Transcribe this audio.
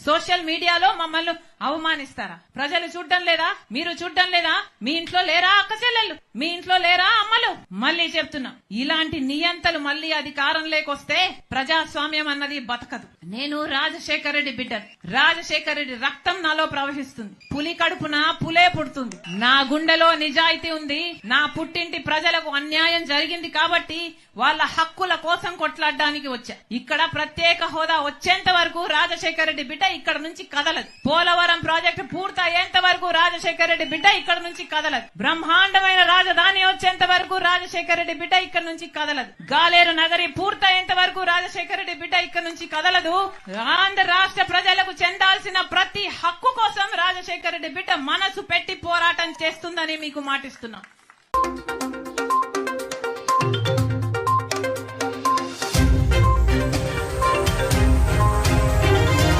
Social మీడియాలో మమ్మల్ని అవమానిస్తారా? ప్రజలు చూడడం లేదా? మీరు చూడడం లేదా? మీ ఇంట్లో లేరా అక్క చెల్లెళ్ళు? మీ ఇంట్లో లేరా అమ్మలు? మళ్ళీ చెప్తున్నా, ఇలాంటి నియంతలు మళ్ళీ అధికారం లేకొస్తే ప్రజాస్వామ్యం అన్నది బతకదు. నేను రాజశేఖర రెడ్డి బిడ్డను. రాజశేఖర రెడ్డి రక్తం నాలో ప్రవహిస్తుంది. పులి కడుపున పులే పుడుతుంది. నా గుండెలో నిజాయితీ ఉంది. నా పుట్టింటి ప్రజలకు అన్యాయం జరిగింది కాబట్టి వాళ్ళ హక్కుల కోసం కొట్లాడడానికి వచ్చా. ఇక్కడ ప్రత్యేక హోదా వచ్చేంత వరకు రాజశేఖర రెడ్డి బిడ్డ ఇక్కడ నుంచి కదలదు. పోలవరం ప్రాజెక్టు పూర్తయ్యేంత వరకు రాజశేఖర రెడ్డి బిడ్డ ఇక్కడ నుంచి కదలదు. బ్రహ్మాండమైన రాజధాని వచ్చేంత వరకు రాజశేఖర రెడ్డి బిడ్డ ఇక్కడ నుంచి కదలదు. గాలేరు నగరి పూర్తయ్యేంత వరకు రాజశేఖర రెడ్డి బిడ్డ ఇక్కడ నుంచి కదలదు. ఆంధ్ర రాష్ట్ర ప్రజలకు చెందాల్సిన ప్రతి హక్కు కోసం రాజశేఖర రెడ్డి బిడ్డ మనసు పెట్టి పోరాటం చేస్తుందని మీకు మాటిస్తున్నా.